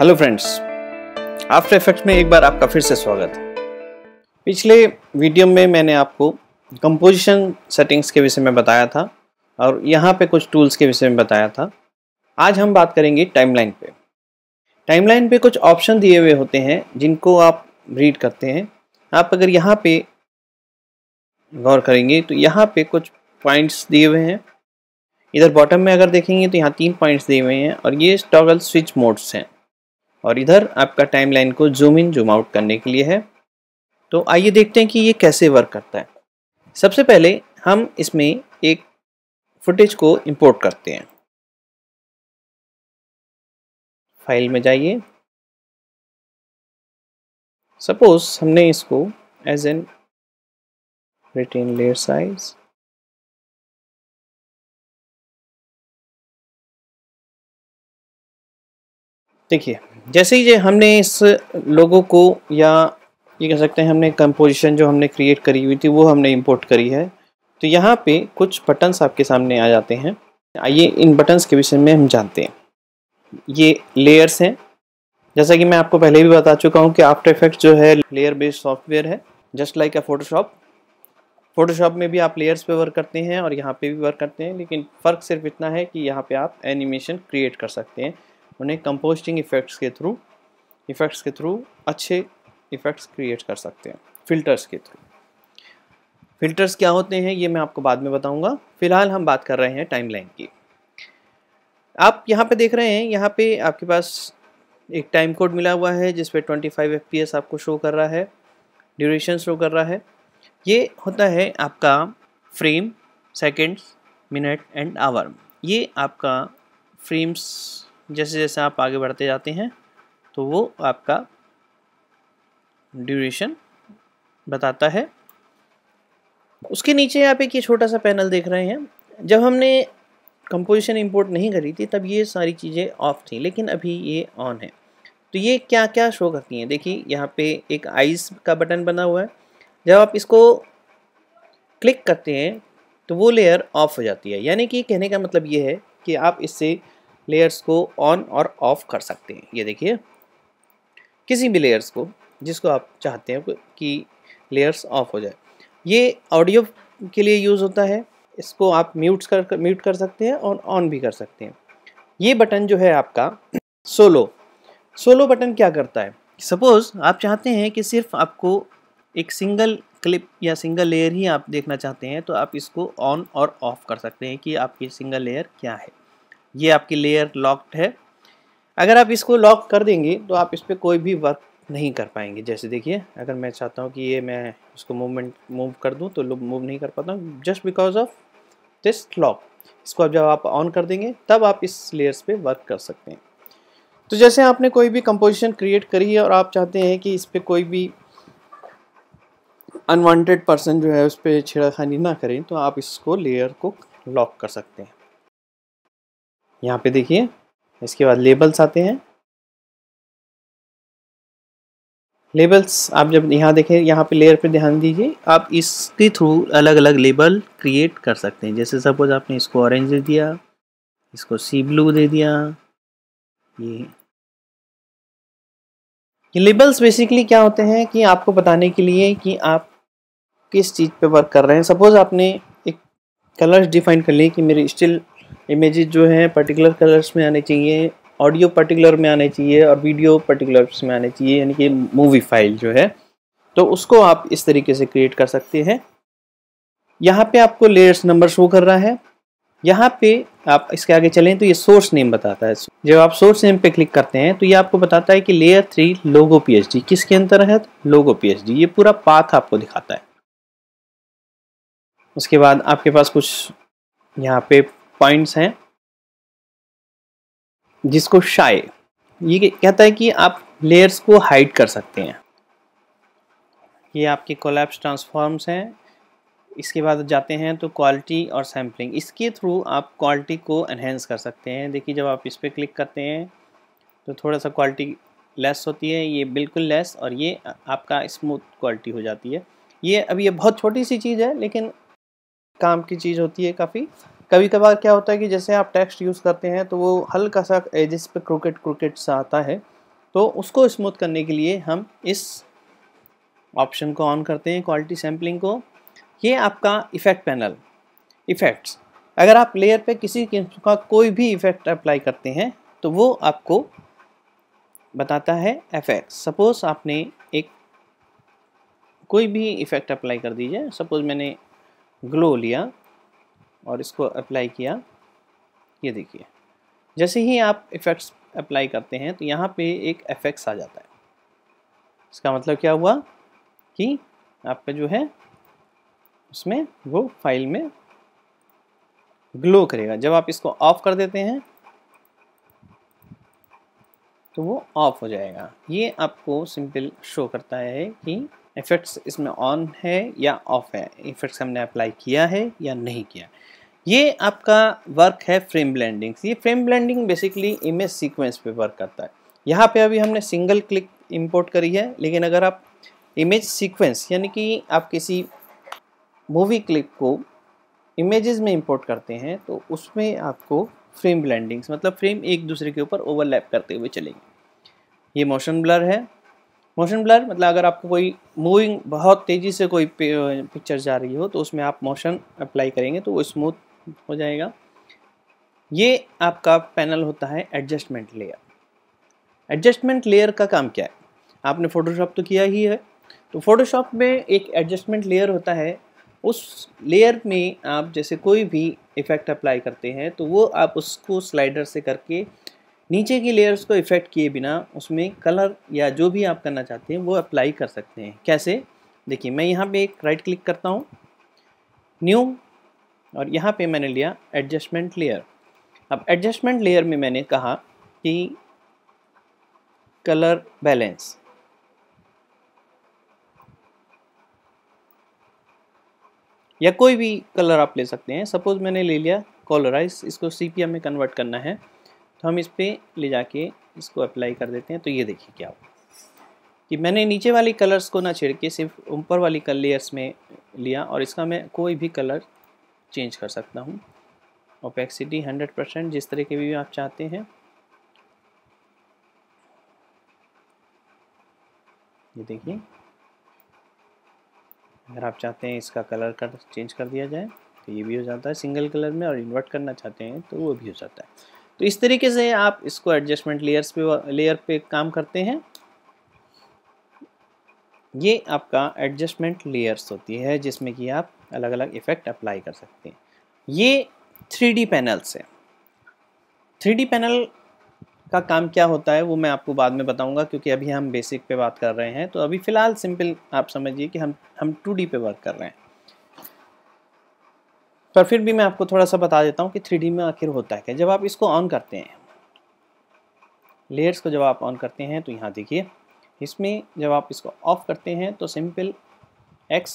Hello friends, after effects में एक बार आपका फिर से स्वागत है। पिछले वीडियो में मैंने आपको कंपोजिशन सेटिंग्स के विषय में बताया था और यहाँ पे कुछ टूल्स के विषय में बताया था। आज हम बात करेंगे टाइमलाइन पे। टाइमलाइन पे कुछ ऑप्शन दिए हुए होते हैं जिनको आप रीड करते हैं। आप अगर यहाँ पे गौर करेंगे तो यहाँ पे कुछ पॉइंट्स दिए हुए हैं। इधर बॉटम में अगर देखेंगे तो यहाँ 3 पॉइंट्स दिए हुए हैं और ये टॉगल स्विच मोड्स हैं और इधर आपका टाइमलाइन को जूम इन जूम आउट करने के लिए है। तो आइए देखते हैं कि ये कैसे वर्क करता है। सबसे पहले हम इसमें एक फुटेज को इंपोर्ट करते हैं। फाइल में जाइए। सपोज हमने इसको as an written layer size, देखिए जैसे ही हमने इस लोगो को या ये कह सकते हैं हमने कंपोजिशन जो हमने क्रिएट करी हुई थी वो हमने इंपोर्ट करी है। तो यहाँ पे कुछ बटन्स आपके सामने आ जाते हैं। आइए इन बटन्स के विषय में हम जानते हैं। ये लेयर्स हैं। जैसा कि मैं आपको पहले भी बता चुका हूँ कि आफ्टर इफेक्ट्स जो है लेयर बेस्ड सॉफ्टवेयर है, जस्ट लाइक अ फोटोशॉप में भी आप लेयर्स पे वर्क करते हैं और यहाँ पे भी वर्क करते हैं, लेकिन फ़र्क सिर्फ इतना है कि यहाँ पे आप एनिमेशन क्रिएट कर सकते हैं, उन्हें कंपोजिटिंग इफेक्ट्स के थ्रू अच्छे इफेक्ट्स क्रिएट कर सकते हैं फिल्टर्स के थ्रू। फिल्टर्स क्या होते हैं ये मैं आपको बाद में बताऊंगा। फिलहाल हम बात कर रहे हैं टाइमलाइन की। आप यहाँ पे देख रहे हैं, यहाँ पे आपके पास एक टाइम कोड मिला हुआ है जिसपे 25 FPS आपको शो कर रहा है, ड्यूरेशन शो कर रहा है। ये होता है आपका frame, seconds, minute and hour. ये आपका फ्रेम्स जैसे जैसे आप आगे बढ़ते जाते हैं तो वो आपका ड्यूरेशन बताता है। उसके नीचे आप एक ये छोटा सा पैनल देख रहे हैं। जब हमने कंपोजिशन इंपोर्ट नहीं करी थी तब ये सारी चीज़ें ऑफ थी, लेकिन अभी ये ऑन है। तो ये क्या क्या शो करती हैं, देखिए यहाँ पे एक आइज़ का बटन बना हुआ है। जब आप इसको क्लिक करते हैं तो वो लेयर ऑफ हो जाती है। यानी कि कहने का मतलब ये है कि आप इससे लेयर्स को ऑन और ऑफ कर सकते हैं। ये देखिए किसी भी लेयर्स को जिसको आप चाहते हैं कि लेयर्स ऑफ हो जाए। ये ऑडियो के लिए यूज़ होता है। इसको आप म्यूट कर सकते हैं और ऑन भी कर सकते हैं। ये बटन जो है आपका सोलो बटन क्या करता है, सपोज़ आप चाहते हैं कि सिर्फ आपको एक सिंगल क्लिप या सिंगल लेयर ही आप देखना चाहते हैं तो आप इसको ऑन और ऑफ कर सकते हैं कि आपकी सिंगल लेयर क्या है। ये आपकी लेयर लॉक्ड है। अगर आप इसको लॉक कर देंगे तो आप इस पर कोई भी वर्क नहीं कर पाएंगे। जैसे देखिए अगर मैं चाहता हूँ कि ये मैं इसको मूव कर दूँ तो मूव नहीं कर पाता हूँ, just because of this lock. इसको जब आप ऑन कर देंगे तब आप इस लेयर्स पे वर्क कर सकते हैं। तो जैसे आपने कोई भी कंपोजिशन क्रिएट करी है और आप चाहते हैं कि इस पर कोई भी अनवांटेड पर्सन जो है उस पर छेड़खानी ना करें तो आप इसको लेयर को लॉक कर सकते हैं। यहाँ पे देखिए इसके बाद लेबल्स आते हैं। लेबल्स आप जब यहाँ देखें, यहाँ पे लेयर पे ध्यान दीजिए, आप इसके थ्रू अलग अलग लेबल क्रिएट कर सकते हैं। जैसे सपोज आपने इसको ऑरेंज दे दिया, इसको सी ब्लू दे दिया। ये लेबल्स बेसिकली क्या होते हैं कि आपको बताने के लिए कि आप किस चीज़ पे वर्क कर रहे हैं। सपोज आपने एक कलर्स डिफाइन कर लिए कि मेरे स्टिल इमेजेस जो हैं पर्टिकुलर कलर्स में आने चाहिए, ऑडियो पर्टिकुलर में आने चाहिए और वीडियो पर्टिकुलर्स में आने चाहिए, यानी कि मूवी फाइल जो है, तो उसको आप इस तरीके से क्रिएट कर सकते हैं। यहाँ पे आपको लेयर्स नंबर शो कर रहा है। यहाँ पे आप इसके आगे चलें तो ये सोर्स नेम बताता है। जब आप सोर्स नेम पे क्लिक करते हैं तो ये आपको बताता है कि लेयर 3 लोगो पीएचडी किसके अंतर्गत, लोगो पीएचडी। ये पूरा पाथ आपको दिखाता है। उसके बाद आपके पास कुछ यहाँ पे पॉइंट्स हैं जिसको शाई, ये कहता है कि आप लेयर्स को हाइड कर सकते हैं। ये आपके कोलैप्स ट्रांसफॉर्म्स हैं। इसके बाद जाते हैं तो क्वालिटी और सैम्पलिंग, इसके थ्रू आप क्वालिटी को एनहेंस कर सकते हैं। देखिए जब आप इस पर क्लिक करते हैं तो थोड़ा सा क्वालिटी लेस होती है, ये बिल्कुल लेस, और ये आपका स्मूथ क्वालिटी हो जाती है। ये बहुत छोटी सी चीज़ है लेकिन काम की चीज़ होती है काफ़ी। कभी कभार क्या होता है कि जैसे आप टेक्स्ट यूज़ करते हैं तो वो हल्का सा एजेस पे क्रोकेट सा आता है, तो उसको स्मूथ करने के लिए हम इस ऑप्शन को ऑन करते हैं, क्वालिटी सैम्पलिंग को। ये आपका इफ़ेक्ट पैनल, इफ़ेक्ट्स, अगर आप लेयर पे किसी का कोई भी इफ़ेक्ट अप्लाई करते हैं तो वो आपको बताता है एफएक्स। सपोज़ आपने एक कोई भी इफ़ेक्ट अप्लाई कर दीजिए, सपोज़ मैंने ग्लो लिया और इसको अप्लाई किया, ये देखिए जैसे ही आप इफ़ेक्ट्स अप्लाई करते हैं तो यहाँ पे एक एफएक्स आ जाता है। इसका मतलब क्या हुआ कि आपका जो है उसमें वो फाइल में ग्लो करेगा। जब आप इसको ऑफ कर देते हैं तो वो ऑफ हो जाएगा। ये आपको सिंपल शो करता है कि इफ़ेक्ट्स इसमें ऑन है या ऑफ है, इफ़ेक्ट्स हमने अप्लाई किया है या नहीं किया। ये आपका वर्क है फ्रेम ब्लेंडिंग। ये frame blending basically image sequence पे वर्क करता है। यहाँ पे अभी हमने सिंगल क्लिक इंपोर्ट करी है, लेकिन अगर आप इमेज सीक्वेंस यानी कि आप किसी मूवी क्लिप को इमेजेस में इंपोर्ट करते हैं तो उसमें आपको फ्रेम ब्लेंडिंग्स मतलब फ्रेम एक दूसरे के ऊपर ओवरलैप करते हुए चलेंगे। ये मोशन ब्लर है। मोशन ब्लर मतलब अगर आपको कोई मूविंग बहुत तेज़ी से कोई पिक्चर जा रही हो तो उसमें आप मोशन अप्लाई करेंगे तो वो स्मूथ हो जाएगा। ये आपका पैनल होता है एडजस्टमेंट लेयर। एडजस्टमेंट लेयर का काम क्या है? आपने फ़ोटोशॉप तो किया ही है, तो फ़ोटोशॉप में एक एडजस्टमेंट लेयर होता है। उस लेयर में आप जैसे कोई भी इफ़ेक्ट अप्लाई करते हैं तो वो आप उसको स्लाइडर से करके नीचे की लेयर्स को इफ़ेक्ट किए बिना उसमें कलर या जो भी आप करना चाहते हैं वो अप्लाई कर सकते हैं। कैसे? देखिए मैं यहाँ पे एक राइट क्लिक करता हूँ, न्यू, और यहाँ पे मैंने लिया एडजस्टमेंट लेयर। अब एडजस्टमेंट लेयर में मैंने कहा कि कलर बैलेंस, या कोई भी कलर आप ले सकते हैं। सपोज़ मैंने ले लिया कलराइज, इसको सीपिया में कन्वर्ट करना है तो हम इस पर ले जाके इसको अप्लाई कर देते हैं। तो ये देखिए क्या हुआ कि मैंने नीचे वाली कलर्स को ना छेड़ के सिर्फ ऊपर वाली लेयर्स में लिया और इसका मैं कोई भी कलर चेंज कर सकता हूँ। ओपेक्सिटी 100% जिस तरह के भी आप चाहते हैं। ये देखिए अगर आप चाहते हैं इसका कलर चेंज कर दिया जाए तो ये भी हो जाता है सिंगल कलर में, और इन्वर्ट करना चाहते हैं तो वो भी हो जाता है। तो इस तरीके से आप इसको एडजस्टमेंट लेयर पे काम करते हैं। ये आपका एडजस्टमेंट लेयर्स होती है जिसमें कि आप अलग अलग इफ़ेक्ट अप्लाई कर सकते हैं। ये 3D पैनल्स है। 3D पैनल का काम क्या होता है वो मैं आपको बाद में बताऊंगा, क्योंकि अभी हम बेसिक पे बात कर रहे हैं। तो अभी फ़िलहाल सिंपल आप समझिए कि हम 2D पे वर्क कर रहे हैं। पर फिर भी मैं आपको थोड़ा सा बता देता हूँ कि 3D में आखिर होता है क्या। जब आप इसको ऑन करते हैं, लेयर्स को जब आप ऑन करते हैं तो यहाँ देखिए इसमें जब आप इसको ऑफ करते हैं तो सिंपल X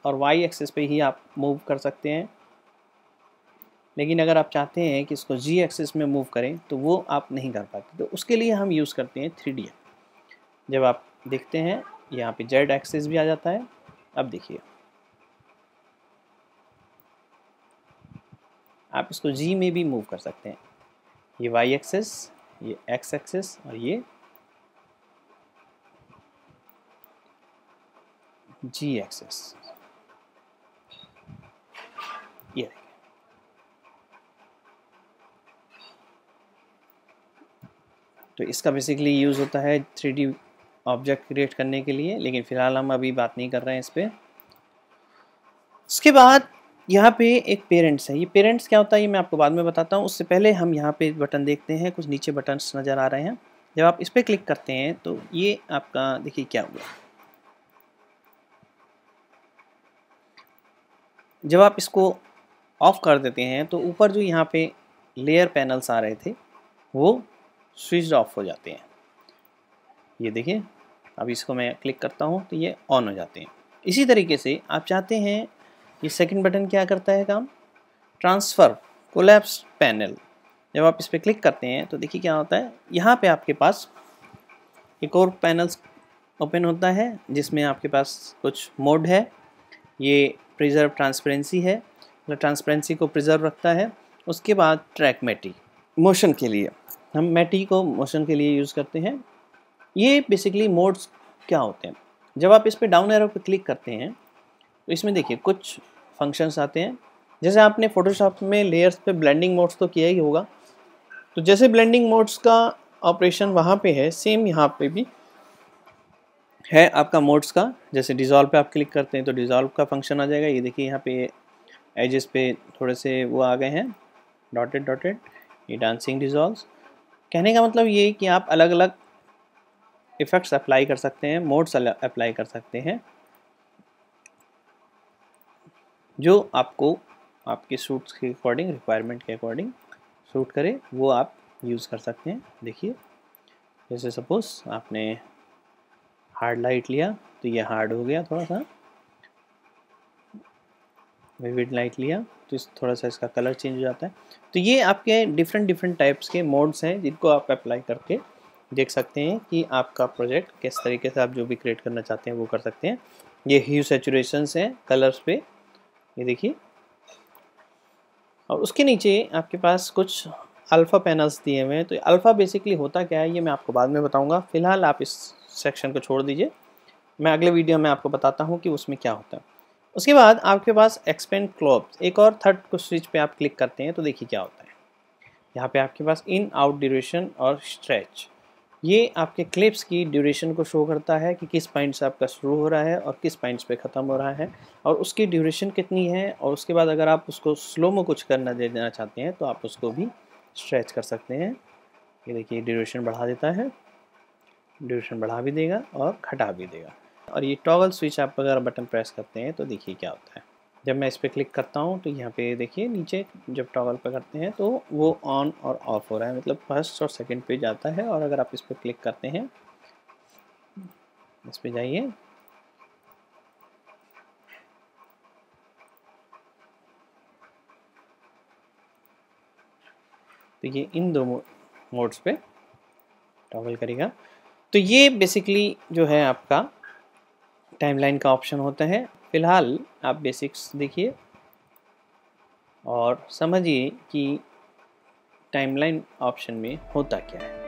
और Y एक्सिस पे ही आप मूव कर सकते हैं। लेकिन अगर आप चाहते हैं कि इसको G एक्सिस में मूव करें तो वो आप नहीं कर पाते। तो उसके लिए हम यूज़ करते हैं 3D। जब आप देखते हैं यहाँ पे Z एक्सिस भी आ जाता है। अब देखिए आप इसको G में भी मूव कर सकते हैं। ये Y एक्सिस, ये X एक्सिस और ये G एक्सिस। ये तो इसका बेसिकली यूज़ होता है 3D ऑब्जेक्ट क्रिएट करने के लिए, लेकिन फ़िलहाल हम अभी बात नहीं कर रहे हैं इस पर। उसके बाद यहाँ पे एक पेरेंट्स है। ये पेरेंट्स क्या होता है ये मैं आपको बाद में बताता हूँ। उससे पहले हम यहाँ पे बटन देखते हैं, कुछ नीचे बटन्स नज़र आ रहे हैं। जब आप इस पर क्लिक करते हैं तो ये आपका देखिए क्या हुआ। जब आप इसको ऑफ कर देते हैं तो ऊपर जो यहाँ पे लेयर पैनल्स आ रहे थे वो स्विच ऑफ हो जाते हैं। ये देखिए अब इसको मैं क्लिक करता हूँ तो ये ऑन हो जाते हैं। इसी तरीके से आप चाहते हैं, ये सेकंड बटन क्या करता है काम, ट्रांसफ़र कोलैप्स पैनल। जब आप इस पर क्लिक करते हैं तो देखिए क्या होता है, यहाँ पे आपके पास एक और पैनल्स ओपन होता है जिसमें आपके पास कुछ मोड है। ये प्रिजर्व ट्रांसपेरेंसी है, मतलब ट्रांसपेरेंसी को प्रिजर्व रखता है। उसके बाद ट्रैक मैटी, मोशन के लिए हम मैटी को मोशन के लिए यूज़ करते हैं। ये बेसिकली मोड्स क्या होते हैं, जब आप इस पे डाउन एरो पे क्लिक करते हैं तो इसमें देखिए कुछ फंक्शंस आते हैं। जैसे आपने फोटोशॉप में लेयर्स पे ब्लेंडिंग मोड्स तो किया ही होगा, तो जैसे ब्लेंडिंग मोड्स का ऑपरेशन वहाँ पे है, सेम यहाँ पे भी है आपका मोड्स का। जैसे डिज़ोल्व पे आप क्लिक करते हैं तो डिज़ोल्व का फंक्शन आ जाएगा। ये देखिए यहाँ पे एजेस पे थोड़े से वो आ गए हैं डॉटेड डॉटेड, ये डांसिंग डिज़ोल्व। कहने का मतलब ये कि आप अलग अलग इफ़ेक्ट्स अप्लाई कर सकते हैं, मोड्स अप्लाई कर सकते हैं, जो आपको आपके शूट्स के अकॉर्डिंग, रिक्वायरमेंट के अकॉर्डिंग शूट करे, वो आप यूज़ कर सकते हैं। देखिए जैसे सपोज़ आपने हार्ड लाइट लिया तो ये हार्ड हो गया, थोड़ा सा विविड लाइट लिया तो इस थोड़ा सा इसका कलर चेंज हो जाता है। तो ये आपके डिफरेंट टाइप्स के मोड्स हैं जिनको आप अप्लाई करके देख सकते हैं कि आपका प्रोजेक्ट किस तरीके से आप जो भी क्रिएट करना चाहते हैं वो कर सकते हैं। ये ह्यू सैचुरेशंस हैं कलर्स पे, ये देखिए। और उसके नीचे आपके पास कुछ अल्फ़ा पैनल्स दिए हुए हैं। तो अल्फ़ा बेसिकली होता क्या है ये मैं आपको बाद में बताऊंगा, फ़िलहाल आप इस सेक्शन को छोड़ दीजिए, मैं अगले वीडियो में आपको बताता हूँ कि उसमें क्या होता है। उसके बाद आपके पास एक्सपेंड क्लॉप, एक और थर्ड को स्विच पे आप क्लिक करते हैं तो देखिए क्या होता है। यहाँ पे आपके पास इन आउट ड्यूरेशन और स्ट्रेच, ये आपके क्लिप्स की ड्यूरेशन को शो करता है कि किस पॉइंट से आपका शुरू हो रहा है और किस पॉइंट्स पे ख़त्म हो रहा है और उसकी ड्यूरेशन कितनी है। और उसके बाद अगर आप उसको स्लो में कुछ करना दे देना चाहते हैं तो आप उसको भी स्ट्रेच कर सकते हैं। ये देखिए ड्यूरेशन बढ़ा देता है, ड्यूरेशन बढ़ा भी देगा और घटा भी देगा। और ये टॉगल स्विच आप अगर बटन प्रेस करते हैं तो देखिए क्या होता है। जब मैं इस पर क्लिक करता हूँ तो यहाँ पे देखिए नीचे जब टॉगल पे करते हैं तो वो ऑन और ऑफ हो रहा है, मतलब फर्स्ट और सेकंड पे जाता है। और अगर आप इस पर क्लिक करते हैं, इस पे जाइए, तो ये इन दो मोड्स पे टॉगल करेगा। तो ये बेसिकली जो है आपका टाइमलाइन का ऑप्शन होता है। फ़िलहाल आप बेसिक्स देखिए और समझिए कि टाइमलाइन ऑप्शन में होता क्या है।